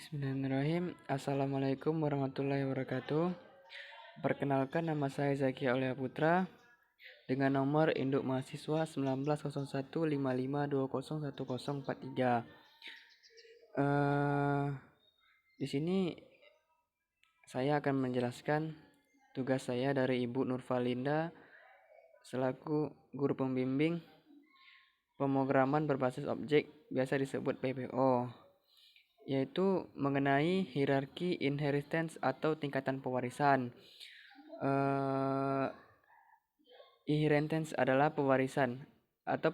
Bismillahirrahmanirrahim. Assalamualaikum warahmatullahi wabarakatuh. Perkenalkan, nama saya Zaki Aulia Putra dengan nomor induk mahasiswa 190155201043. Di sini saya akan menjelaskan tugas saya dari Ibu Nurvalinda selaku guru pembimbing pemrograman berbasis objek, biasa disebut PBO, yaitu mengenai hierarki inheritance atau tingkatan pewarisan. Inheritance adalah pewarisan atau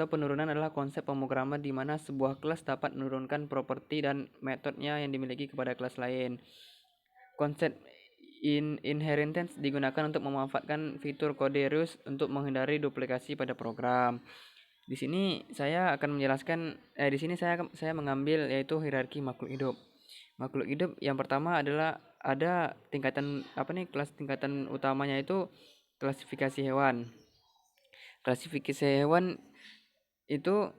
penurunan adalah konsep pemrograman di mana sebuah kelas dapat menurunkan properti dan metodenya yang dimiliki kepada kelas lain. Konsep inheritance digunakan untuk memanfaatkan fitur kode reuse untuk menghindari duplikasi pada program. Di sini saya akan menjelaskan saya mengambil yaitu hierarki makhluk hidup. Makhluk hidup yang pertama adalah ada kelas tingkatan utamanya itu klasifikasi hewan. Klasifikasi hewan itu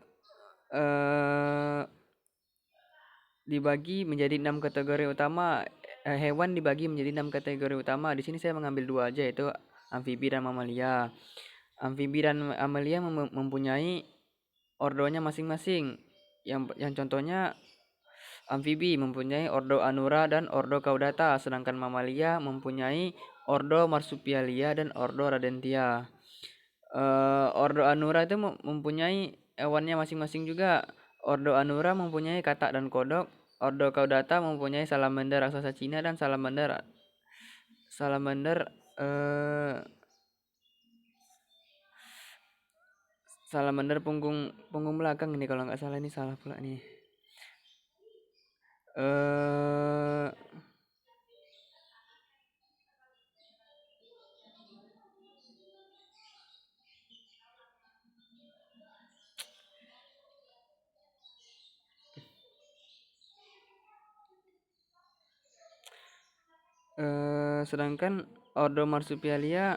dibagi menjadi 6 kategori utama. Hewan dibagi menjadi 6 kategori utama. Di sini saya mengambil 2 aja, yaitu amfibi dan mamalia. Amfibi dan mamalia mempunyai ordonya masing-masing. Yang contohnya amfibi mempunyai ordo Anura dan ordo Caudata, sedangkan mamalia mempunyai ordo Marsupialia dan ordo Rodentia. Ordo Anura itu mempunyai hewannya masing-masing juga. Ordo Anura mempunyai katak dan kodok. Ordo Caudata mempunyai salamander raksasa Cina dan salamander punggung belakang ini, kalau nggak salah, ini salah pula nih. Sedangkan ordo Marsupialia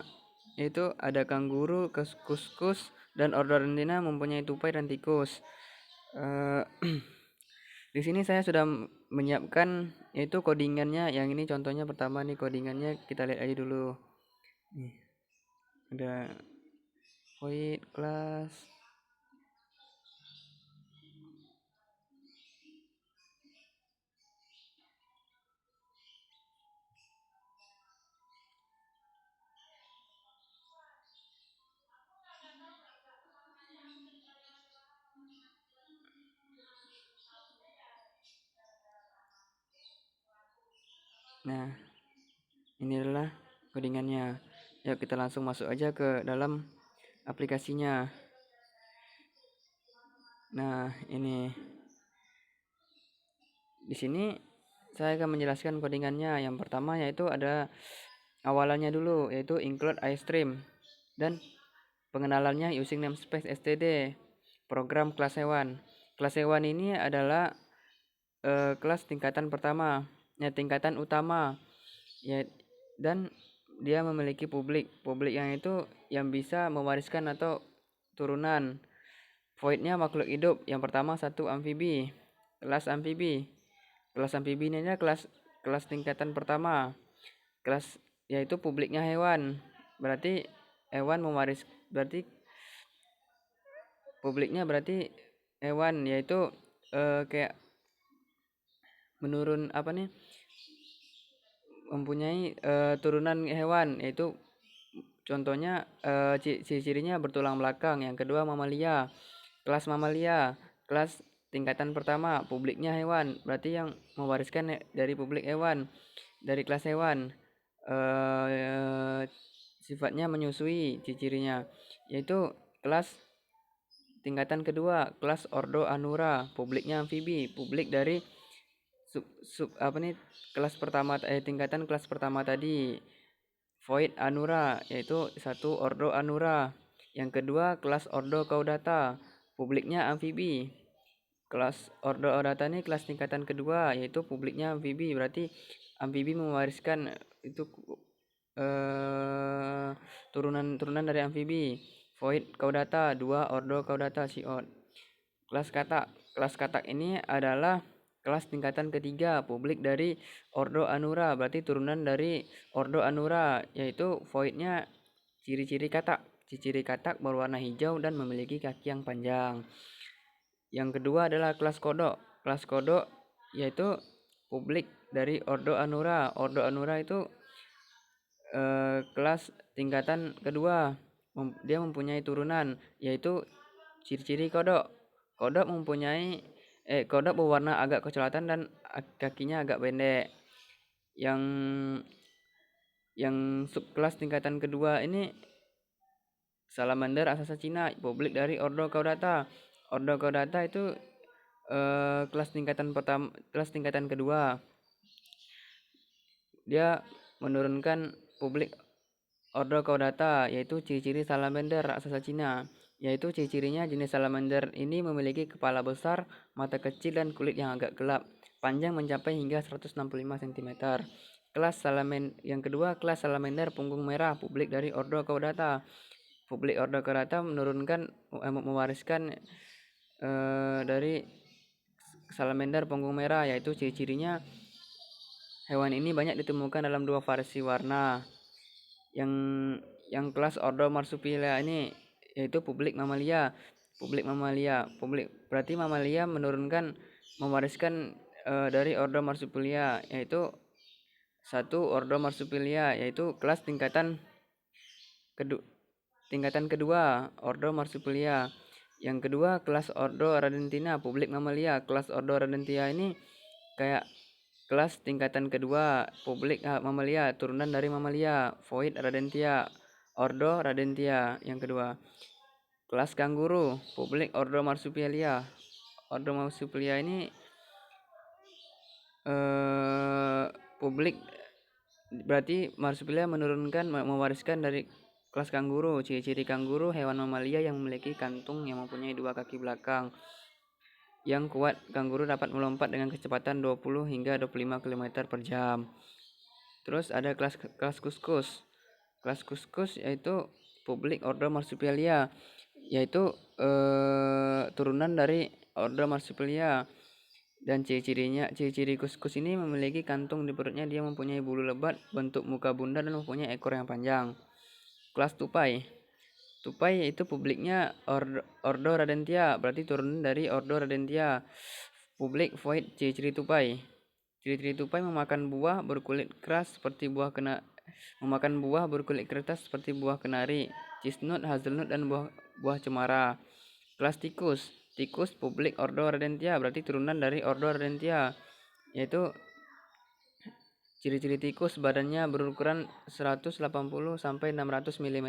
itu ada kanguru, kuskus, dan ordo Rentina mempunyai tupai dan tikus. Di sini saya sudah menyiapkan yaitu codingannya. Yang ini contohnya pertama nih, codingannya kita lihat aja dulu. Nih, ada void class. Nah, ini adalah codingannya. Yuk kita langsung masuk aja ke dalam aplikasinya. Nah, ini di sini saya akan menjelaskan codingannya. Yang pertama yaitu ada awalannya dulu, yaitu include iStream, dan pengenalannya using namespace std program kelas hewan. Kelas hewan ini adalah kelas tingkatan pertama, tingkatan utama, ya, dan dia memiliki publik yang itu yang bisa mewariskan atau turunan. Voidnya makhluk hidup. Yang pertama satu amfibi, kelas amfibi. Kelas amfibi ini adalah kelas tingkatan pertama. Kelas yaitu publiknya hewan. Berarti hewan berarti publiknya berarti hewan, yaitu kayak menurun mempunyai turunan hewan, yaitu contohnya ciri-cirinya bertulang belakang. Yang kedua mamalia. Kelas mamalia, kelas tingkatan pertama, publiknya hewan, berarti yang mewariskan dari publik hewan, dari kelas hewan. Sifatnya menyusui, ciri-cirinya yaitu kelas tingkatan kedua, kelas ordo Anura, publiknya amfibi, publik dari kelas pertama, tingkatan kelas pertama tadi, void Anura, yaitu satu ordo Anura. Yang kedua kelas ordo Caudata, publiknya amfibi. Kelas ordo Caudata ini kelas tingkatan kedua, yaitu publiknya amfibi, berarti amfibi mewariskan itu turunan dari amfibi. Void Caudata, dua ordo Caudata siot. Kelas katak ini adalah kelas tingkatan ketiga, publik dari Ordo Anura, berarti turunan dari Ordo Anura, yaitu voidnya ciri-ciri katak. Ciri-ciri katak berwarna hijau dan memiliki kaki yang panjang. Yang kedua adalah kelas kodok. Kelas kodok yaitu publik dari Ordo Anura. Ordo Anura itu kelas tingkatan kedua. Dia mempunyai turunan yaitu ciri-ciri kodok. Kodok berwarna agak kecoklatan dan kakinya agak pendek. Yang subkelas tingkatan kedua ini salamander raksasa Cina, publik dari Ordo Caudata. Ordo Caudata itu kelas tingkatan kedua. Dia menurunkan publik Ordo Caudata, yaitu ciri-ciri salamander raksasa Cina, yaitu ciri-cirinya jenis salamander ini memiliki kepala besar, mata kecil dan kulit yang agak gelap, panjang mencapai hingga 165 cm. Yang kedua, kelas salamander punggung merah, publik dari Ordo Caudata. Publik Ordo Caudata mewariskan dari salamander punggung merah, yaitu ciri-cirinya hewan ini banyak ditemukan dalam dua variasi warna. Yang kelas Ordo Marsupialia ini yaitu publik mamalia. Berarti mamalia mewariskan dari Ordo Marsupialia, yaitu satu Ordo Marsupialia, yaitu kelas tingkatan kedua Ordo Marsupialia. Yang kedua kelas Ordo Radentina, publik mamalia. Kelas Ordo Radentia ini kayak kelas tingkatan kedua publik mamalia, turunan dari mamalia, void Radentia, Ordo Radentia. Yang kedua kelas kanguru, publik Ordo Marsupialia. Ordo Marsupialia ini publik, berarti Marsupialia mewariskan dari kelas kanguru. Ciri-ciri kanguru hewan mamalia yang memiliki kantung yang mempunyai dua kaki belakang yang kuat. Kanguru dapat melompat dengan kecepatan 20 hingga 25 km per jam. Terus ada kelas kuskus. Kelas kuskus yaitu publik Ordo Marsupialia, yaitu turunan dari Ordo Marsupialia. Dan ciri kuskus ini memiliki kantung di perutnya. Dia mempunyai bulu lebat, bentuk muka bundar dan mempunyai ekor yang panjang. Kelas tupai. Tupai itu publiknya Ordo Radentia, berarti turunan dari Ordo Radentia. Publik void ciri-ciri tupai. Ciri-ciri tupai memakan buah berkulit keras seperti buah kenari, cisnut, hazelnut dan buah cemara. Kelas tikus. Tikus publik Ordo Radentia, berarti turunan dari Ordo Radentia, yaitu ciri-ciri tikus badannya berukuran 180 sampai 600 mm.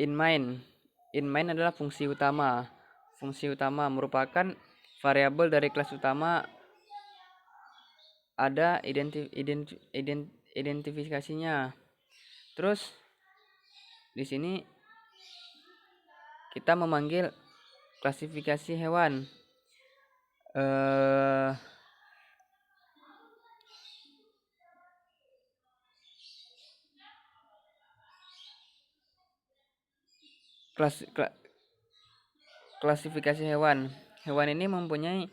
Inmain adalah fungsi utama. Fungsi utama merupakan variabel dari kelas utama. Ada identifikasinya. Terus di sini kita memanggil klasifikasi hewan. Klasifikasi hewan. Hewan ini mempunyai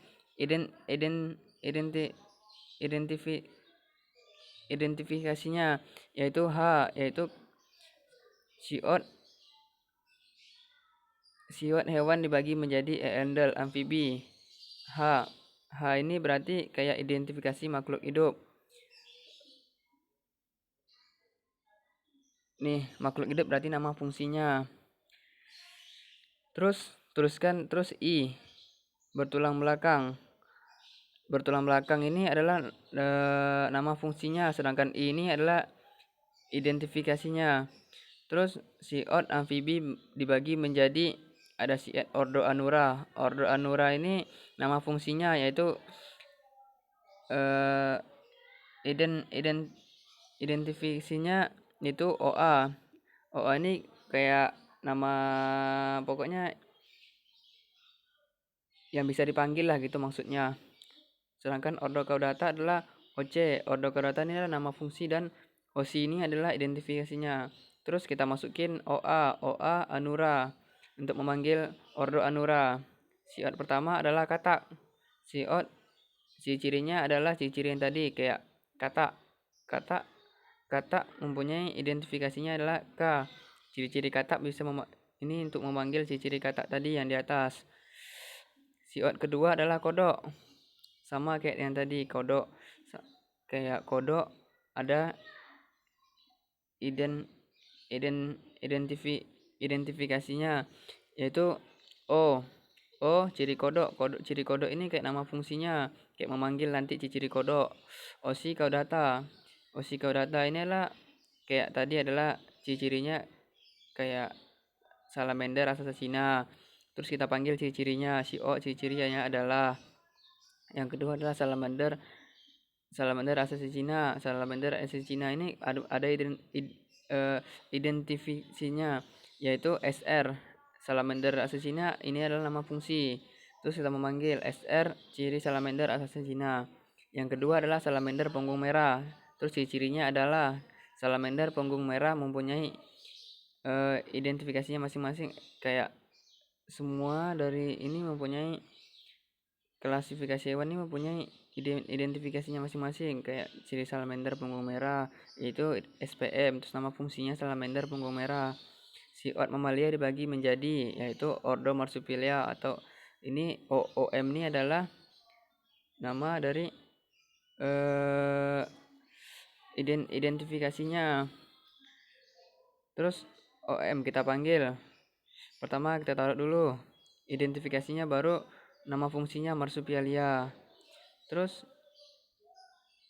identifikasinya, yaitu siot hewan dibagi menjadi endel amfibi. H ini berarti kayak identifikasi makhluk hidup. Nih, makhluk hidup berarti nama fungsinya. Terus I, bertulang belakang. Bertulang belakang ini adalah nama fungsinya, sedangkan I ini adalah identifikasinya. Terus siot amfibi dibagi menjadi ada siot Ordo Anura. Ordo Anura ini nama fungsinya yaitu identifikasinya itu OA. OA ini kayak nama pokoknya yang bisa dipanggil lah gitu maksudnya. Sedangkan Ordo Caudata adalah OC. Ordo Caudata ini adalah nama fungsi dan OC ini adalah identifikasinya. Terus kita masukin OA Anura untuk memanggil Ordo Anura. Siot pertama adalah katak. Siot ciri-cirinya adalah ciri-ciri yang tadi kayak kata. Kata kata mempunyai identifikasinya adalah K. Ciri-ciri kata bisa ini untuk memanggil ciri-ciri kata tadi yang di atas. Siot kedua adalah kodok. Sama kayak yang tadi, kodok. Kayak kodok ada identifikasinya yaitu O. Ciri kodok. Ciri kodok ini kayak nama fungsinya, kayak memanggil nanti ciri kodok. Osi caudata. Osi caudata ini adalah kayak tadi adalah ciri-cirinya kayak salamander assassina. Terus kita panggil ciri-cirinya si O, ciri-cirinya adalah yang kedua adalah salamander assassina. Salamander assassina ini ada identifikasinya yaitu SR. Salamander assassina ini adalah nama fungsi. Terus kita memanggil SR ciri salamander assassina. Yang kedua adalah salamander punggung merah. Terus ciri-cirinya adalah salamander punggung merah mempunyai identifikasinya masing-masing, kayak semua dari ini mempunyai klasifikasi hewan ini mempunyai identifikasinya masing-masing, kayak ciri salamander punggung merah yaitu SPM, terus nama fungsinya salamander punggung merah. Siot mamalia dibagi menjadi yaitu ordo Marsupialia, atau ini OM ini adalah nama dari identifikasinya. Terus OM kita panggil. Pertama kita taruh dulu identifikasinya, baru nama fungsinya Marsupialia. Terus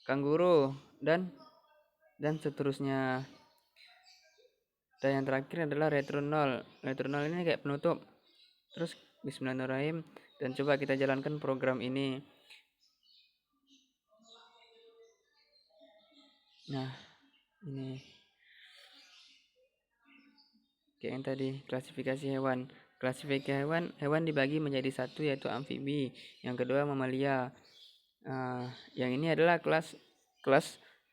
kanguru dan seterusnya. Dan yang terakhir adalah retronol. Retronol ini kayak penutup. Terus bismillahirrahmanirrahim, dan coba kita jalankan program ini. Nah, ini kayak yang tadi, klasifikasi hewan. Klasifikasi hewan dibagi menjadi satu yaitu amfibi, yang kedua mamalia. Yang ini adalah kelas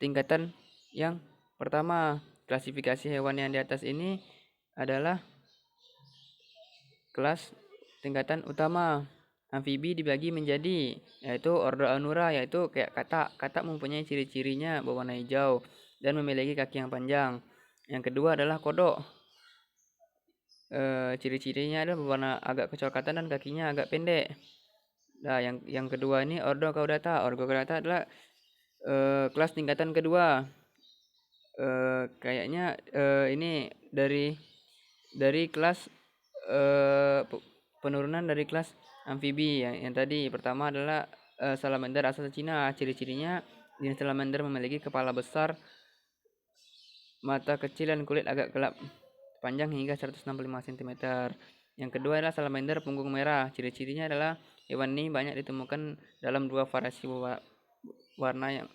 tingkatan yang pertama. Klasifikasi hewan yang di atas ini adalah kelas tingkatan utama. Amfibi dibagi menjadi yaitu ordo Anura, yaitu kayak kata mempunyai ciri-cirinya berwarna hijau dan memiliki kaki yang panjang. Yang kedua adalah kodok. Ciri-cirinya adalah berwarna agak kecoklatan dan kakinya agak pendek. Nah, yang kedua ini ordo caudata. Ordo caudata adalah kelas tingkatan kedua. Kayaknya ini dari kelas penurunan dari kelas amfibi. Yang tadi pertama adalah salamander assassina. Ciri-cirinya jenis salamander memiliki kepala besar, mata kecil dan kulit agak gelap, panjang hingga 165 cm. Yang kedua adalah salamander punggung merah. Ciri-cirinya adalah hewan ini banyak ditemukan dalam dua variasi warna. Yang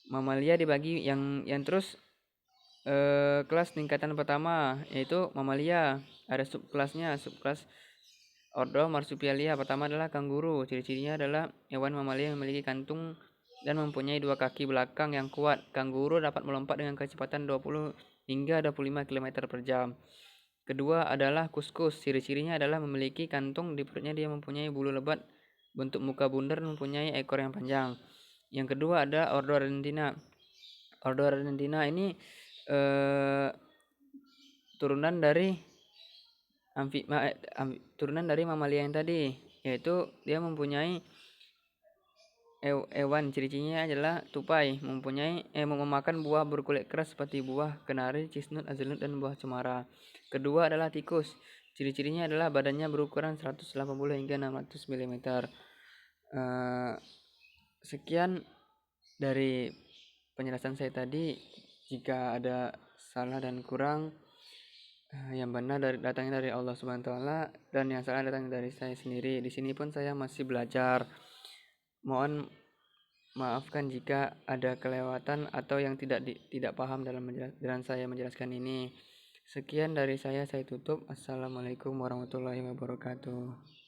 mamalia dibagi yang terus kelas tingkatan pertama yaitu mamalia. Ada subkelasnya. Subkelas ordo Marsupialia pertama adalah kanguru. Ciri-cirinya adalah hewan mamalia yang memiliki kantung dan mempunyai dua kaki belakang yang kuat. Kanguru dapat melompat dengan kecepatan 20 hingga 25 km per jam. Kedua adalah kuskus. Ciri-cirinya adalah memiliki kantung di perutnya, dia mempunyai bulu lebat, bentuk muka bundar, mempunyai ekor yang panjang. Yang kedua ada ordo Argentina. Ordo Argentina ini turunan dari mamalia yang tadi, yaitu dia mempunyai hewan ciri-cirinya adalah tupai, memakan buah berkulit keras seperti buah kenari, cisnut, hazelnut dan buah cemara. Kedua adalah tikus. Ciri-cirinya adalah badannya berukuran 180 hingga 600 mm. Sekian dari penjelasan saya tadi. Jika ada salah dan kurang, yang benar datangnya dari Allah Subhanahu wa taala, dan yang salah datangnya dari saya sendiri. Di sini pun saya masih belajar. Mohon maafkan jika ada kelewatan atau yang tidak paham dalam saya menjelaskan ini. Sekian dari saya tutup. Assalamualaikum warahmatullahi wabarakatuh.